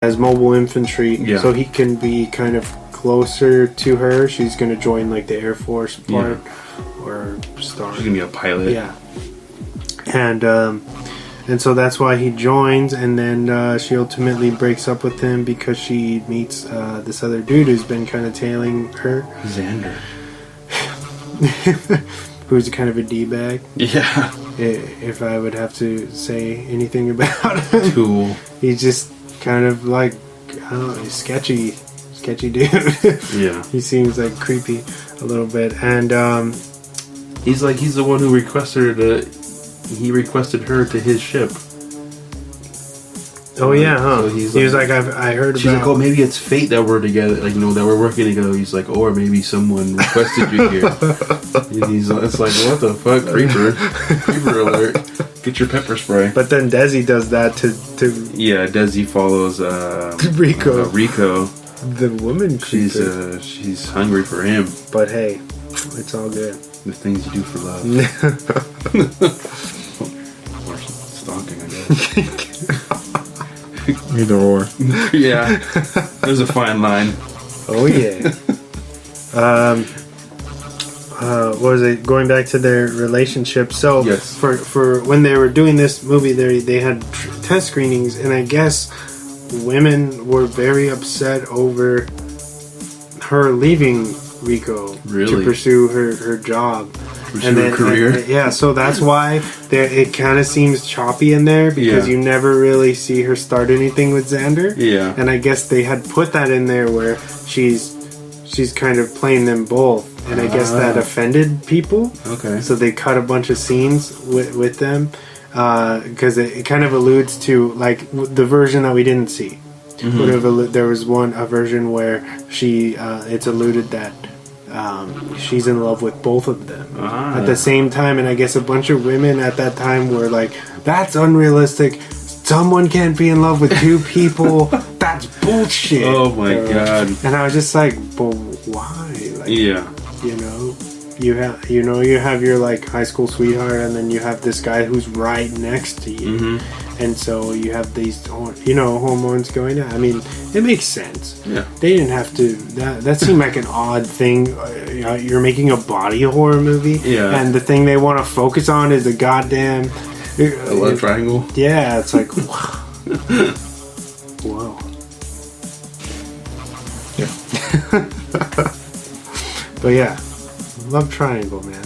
as mobile infantry, Yeah. so he can be kind of closer to her. She's going to join like the Air Force part or Star. She's gonna be a pilot. Yeah. And so that's why he joins, and then she ultimately breaks up with him because she meets this other dude who's been kind of tailing her. Xander. Who's kind of a D-bag. Yeah. If I would have to say anything about him. Cool. He's just kind of like, I don't know, sketchy dude. Yeah. He seems like creepy a little bit. And he's the one who requested her to his ship. oh yeah, huh? So he was like, I heard she's about. like, oh, maybe it's fate that we're together, like, you know, that we're working together. He's like, or maybe someone requested you here. And it's like, what the fuck, creeper alert! Get your pepper spray. But then Desi does that to yeah, Desi follows Rico. Rico, the woman creeper. She's hungry for him. But hey, it's all good. The things you do for love. Or stalking, I guess. Either or. Yeah, there's a fine line. Oh yeah. What was it? Going back to their relationship. So Yes. for when they were doing this movie, they had test screenings, and I guess women were very upset over her leaving Rico Really? to pursue her job. Pursue her career? Yeah, so that's why it kind of seems choppy in there, because Yeah. you never really see her start anything with Xander. Yeah. And I guess they had put that in there where she's kind of playing them both, and I guess that offended people. Okay. So they cut a bunch of scenes with them, because it kind of alludes to like the version that we didn't see. There was a version where it's alluded that she's in love with both of them at the same time, and I guess a bunch of women at that time were like, "That's unrealistic. Someone can't be in love with two people. That's bullshit." Oh my god. And I was just like, "But why?" Like, Yeah. you have your like high school sweetheart, and then you have this guy who's right next to you, and so you have these hormones going on. I mean, it makes sense. Yeah. They didn't have to. That seemed like an odd thing. You're making a body horror movie, Yeah. and the thing they want to focus on is the goddamn A love triangle. Yeah, it's like wow. Whoa. Yeah. But yeah, love triangle, man.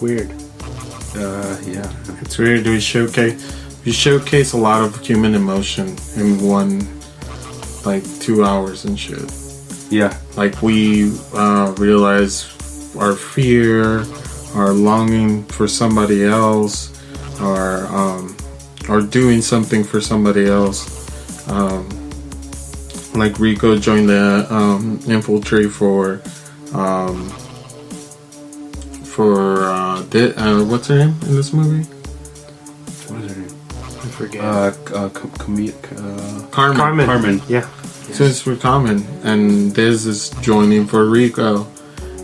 Weird. Yeah. It's weird. We showcase a lot of human emotion in one, like 2 hours and shit. Yeah. Like we realize our fear, our longing for somebody else, or doing something for somebody else. Like Rico joined the infantry for what's her name in this movie? What is her name? I forget. Carmen. Yeah. So it's for Carmen, and Diz is joining for Rico,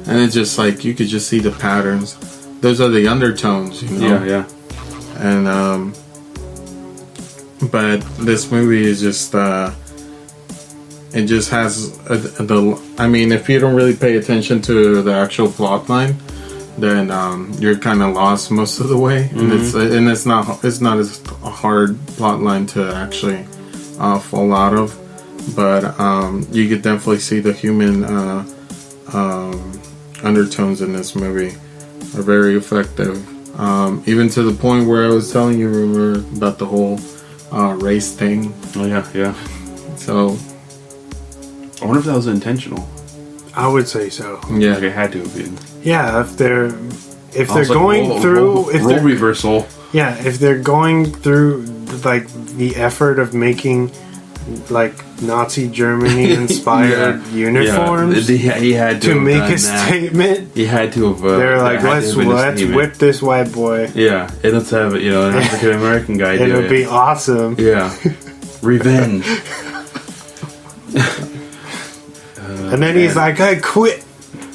and it's just like you could just see the patterns. Those are the undertones, you know. Yeah. And but this movie is just it just has I mean, if you don't really pay attention to the actual plot line, then you're kind of lost most of the way, and it's not as a hard plot line to actually fall out of, but you could definitely see the human undertones in this movie are very effective, even to the point where I was telling you, Rumor, about the whole race thing. Oh yeah. So I wonder if that was intentional. I would say so. yeah, Like it had to have been. Yeah, if they're Role reversal. Yeah, if they're going through like the effort of making like Nazi Germany inspired uniforms He had to make have a done that. statement, He had to have. they're like, that had to let's have been a statement. whip this white boy. Yeah, and let's have an African American guy do it. It'll be awesome. Yeah, revenge. And then he's like, I quit.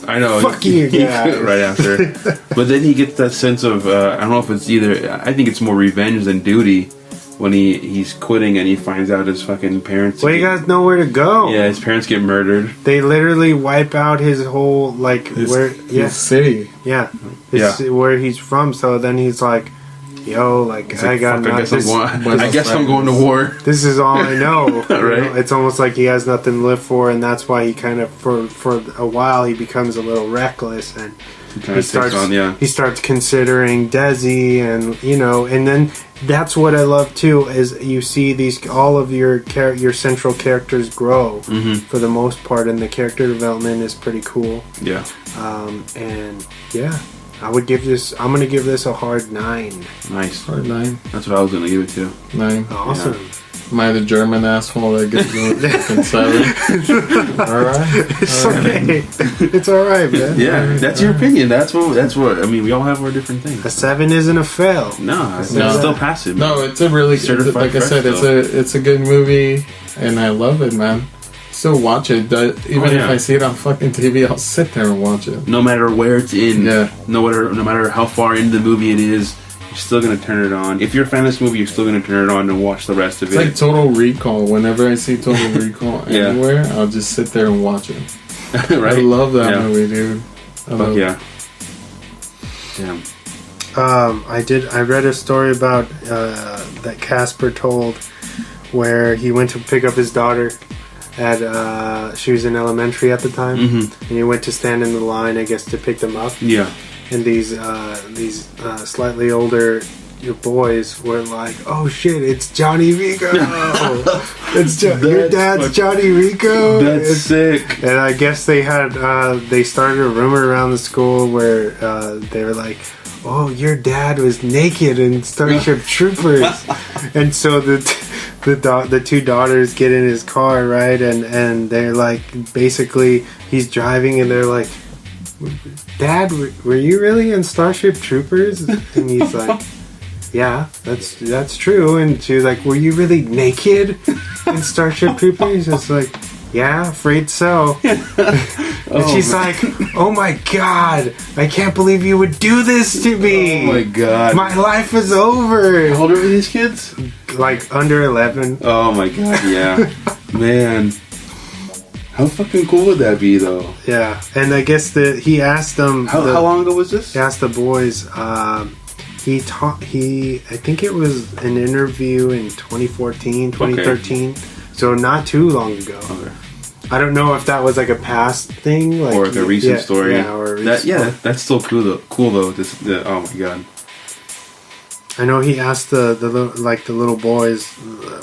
I know. Fuck you guys. Right after. But then he gets that sense of, I don't know if it's either, I think it's more revenge than duty. when he's quitting and he finds out his fucking parents. Well, he has nowhere to go. Yeah, his parents get murdered. They literally wipe out his whole his city. Yeah, Yeah. where he's from. So then he's like, "Yo, like I got I guess nothing. I guess I'm going to war." This is all I know." You Right. know? It's almost like he has nothing to live for, and that's why he kind of for a while he becomes a little reckless and. He starts considering Desi, and and then that's what I love too is you see all of your central characters grow for the most part, and the character development is pretty cool. Yeah. And yeah, I'm gonna give this a hard 9. Nice. Hard 9. That's what I was gonna give it to. 9. Awesome. Yeah. Am I the German asshole that gets me with fucking 7? Alright. It's okay. It's alright, man. Yeah, that's your opinion. That's what. I mean, we all have our different things. A 7 isn't a fail. No, it's still passive. No, it's a really Certified like I said, it's a good movie, and I love it, man. Still watch it. Even if I see it on fucking TV, I'll sit there and watch it. No matter where it's in. Yeah. No matter how far into the movie it is. You're still gonna turn it on. If you're a fan of this movie, you're still gonna turn it on and watch the rest of it. It's like Total Recall. Whenever I see Total Recall anywhere, I'll just sit there and watch it. Right? I love that movie, dude. Fuck yeah. Damn. I read a story about that Casper told, where he went to pick up his daughter at she was in elementary at the time, and he went to stand in the line, I guess, to pick them up. Yeah. And these slightly older boys were like, "Oh shit, it's Johnny Rico! Your dad's Johnny Rico." That's sick. And I guess they had they started a rumor around the school where they were like, "Oh, your dad was naked in Starship Troopers," and so the two daughters get in his car, right, and they're like, basically he's driving, and they're like, "Dad, were you really in Starship Troopers?" And he's like, "Yeah, that's true." And she's like, "Were you really naked in Starship Troopers?" It's like, "Yeah, afraid so." And she's like, "Oh my god, I can't believe you would do this to me. Oh my god. My life is over." How old are these kids? Like under 11. Oh my god, yeah. Man. How fucking cool would that be, though? Yeah, and I guess he asked them. How long ago was this? He asked the boys. I think it was an interview in 2014, 2013. Okay. So not too long ago. Okay. I don't know if that was like a past thing, like, or like a recent story. Yeah, or a recent story. That's still cool though. Oh my god. I know he asked the little boys,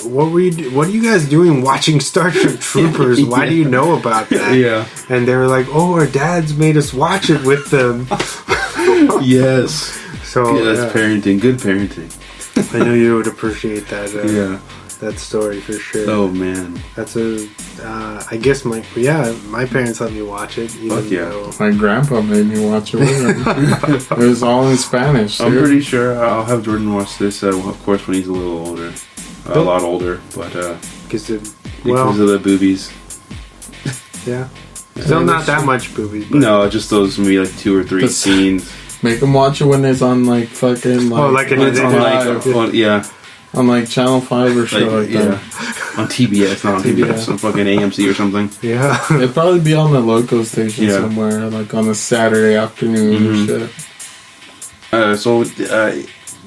what are you guys doing watching Starship Troopers? Why do you know about that? Yeah. And they were like, "Oh, our dads made us watch it with them." Yes. So yeah, that's parenting. Good parenting. I know you would appreciate that. That story for sure. Oh man. That's I guess my parents let me watch it. Fuck yeah. My grandpa made me watch it with him. It was all in Spanish. I'm pretty sure I'll have Jordan watch this, of course, when he's a little older. A lot older, but because of the boobies. Yeah. Still not that much boobies. But no, just those maybe like 2 or 3 scenes. Make them watch it when it's on like fucking on like Channel 5 or shit like that. On TBS, not on PBS, some fucking AMC or something. Yeah. It'd probably be on the local station somewhere, like on a Saturday afternoon or shit. So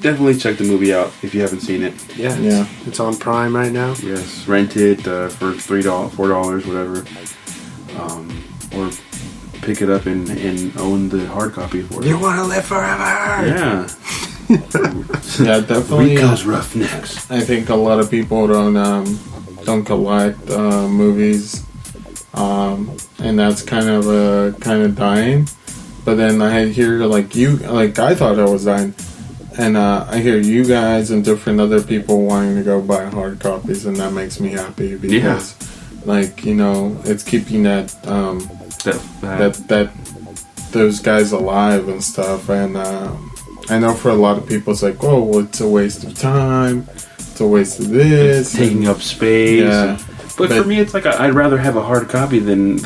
definitely check the movie out if you haven't seen it. Yeah. It's on Prime right now. Yes, rent it for $3, $4, whatever. Or pick it up and own the hard copy for it. You want to live forever? Yeah. Yeah, definitely. Rico's Roughnecks. I think a lot of people don't collect movies, and that's kind of dying. But then I hear I thought I was dying, and I hear you guys and different other people wanting to go buy hard copies, and that makes me happy because, it's keeping that those guys alive and stuff, and I know for a lot of people it's like, oh, well, it's a waste of time, it's a waste of this, it's taking up space. Yeah. But for me, it's like I'd rather have a hard copy than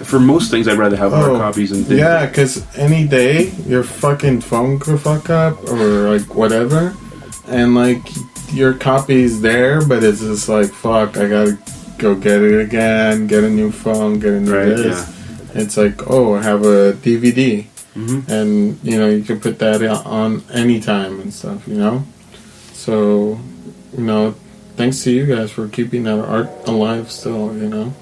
for most things I'd rather have hard copies than yeah, because any day your fucking phone could fuck up or like whatever, and like your copy's there, but it's just like, fuck, I gotta go get it again, get a new phone, get a new this. It's like, oh, I have a DVD. And, you know, you can put that on anytime and stuff, you know? So, you know, thanks to you guys for keeping that art alive still, you know?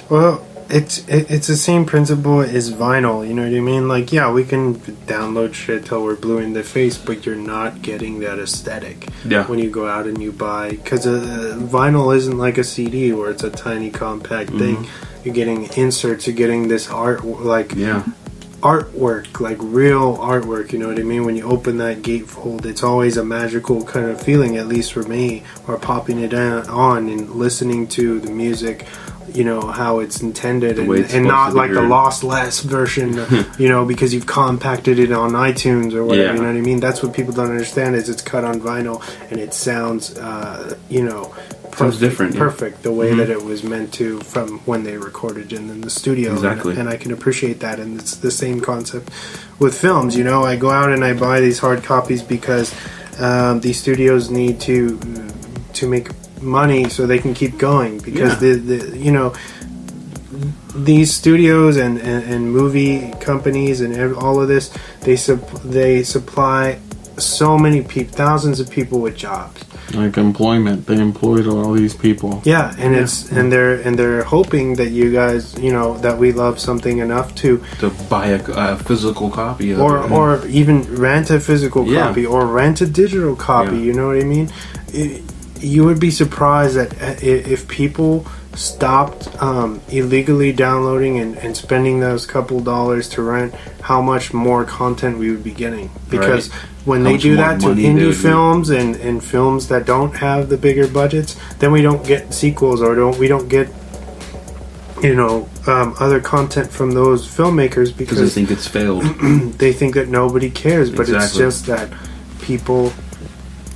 Well, it's the same principle as vinyl, you know what I mean? Like, yeah, we can download shit till we're blue in the face, but you're not getting that aesthetic when you go out and you buy. Because vinyl isn't like a CD where it's a tiny compact thing. You're getting inserts, you're getting this art, like... artwork, like real artwork, you know what I mean? When you open that gatefold, it's always a magical kind of feeling, at least for me, or popping it on and listening to the music, you know, how it's intended, and not like the lossless version, you know, because you've compacted it on iTunes or whatever, you know what I mean? That's what people don't understand, is it's cut on vinyl and it sounds, you know, perfect the way that it was meant to from when they recorded it in the studio. And I can appreciate that, and it's the same concept with films, you know. I go out and I buy these hard copies because these studios need to make money so they can keep going, because the you know, these studios and movie companies and all of this, they supply so many people, thousands of people with jobs. Like employment, they employed all these people. Yeah, and they're hoping that you guys, you know, that we love something enough to buy a physical copy of or even rent a physical copy or rent a digital copy. You know what I mean? You would be surprised that if people stopped illegally downloading and spending those couple dollars to rent, how much more content we would be getting. Because when they do that to indie films and films that don't have the bigger budgets, then we don't get sequels, or we don't get, you know, other content from those filmmakers, because they think it's failed. They think that nobody cares, but it's just that people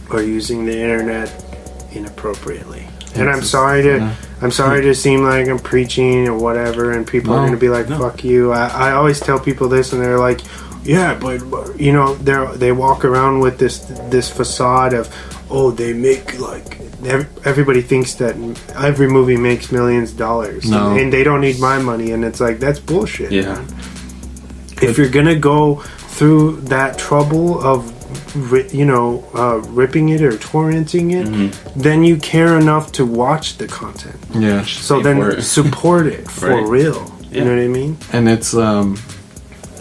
are using the internet inappropriately. And I'm sorry to seem like I'm preaching or whatever, and people are going to be like, fuck you. I always tell people this, and they're like, yeah, but you know, they walk around with this facade of, oh, they make, like, everybody thinks that every movie makes millions of dollars, and they don't need my money, and it's like, that's bullshit. Man. If you're gonna go through that trouble of, you know, ripping it or torrenting it, then you care enough to watch the content. So then support it for real. You know what I mean? And it's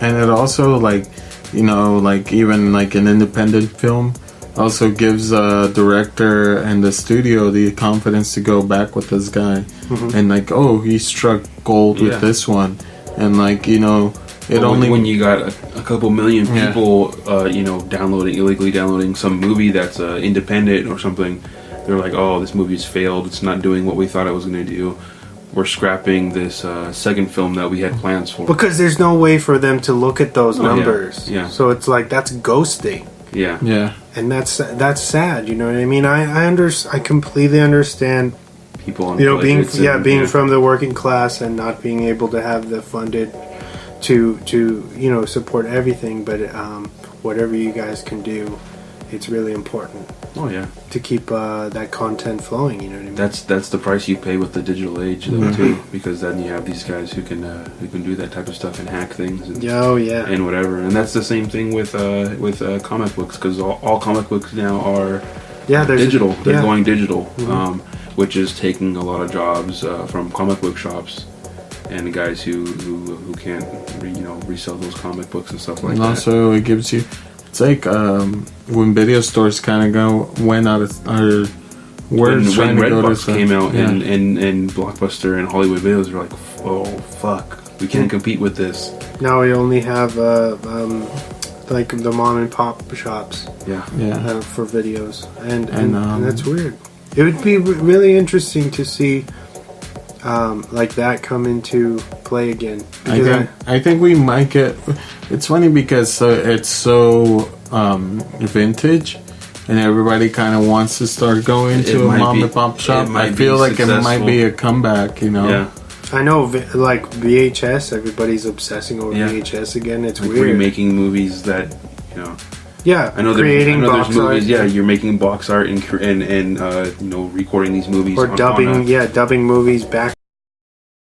and it also, like, you know, like, even like an independent film also gives the director and the studio the confidence to go back with this guy and, like, oh, he struck gold with this one, and, like, you know, when you got a couple million people, you know, illegally downloading some movie that's independent or something, they're like, oh, this movie's failed. It's not doing what we thought it was going to do. We're scrapping this second film that we had plans for. Because there's no way for them to look at those numbers. So it's like, that's ghosting. And that's sad. You know what I mean? I completely understand. People, you know, being from the working class and not being able to have the funded to you know, support everything, but whatever you guys can do, it's really important. To keep that content flowing. You know what I mean? That's the price you pay with the digital age, though, too, because then you have these guys who can do that type of stuff and hack things and and whatever. And that's the same thing with comic books, because all comic books now are digital. They're going digital, which is taking a lot of jobs from comic book shops and guys who can't resell those comic books and stuff like that. And also, it gives you. It's like when video stores kind of went out of our words. When Redbox came out and Blockbuster and Hollywood Videos were like, oh, fuck, we can't compete with this. Now we only have like the mom and pop shops for videos. And that's weird. It would be really interesting to see like that come into play again. I think we might get. It's funny because it's so vintage, and everybody kind of wants to start going to a mom and pop shop. I feel like successful. It might be a comeback, you know. Yeah. I know, like VHS, everybody's obsessing over VHS again. It's like weird. Remaking movies that, you know. Yeah, I know creating there's box movies. art. Yeah, you're making box art and you know, recording these movies or dubbing. on dubbing movies back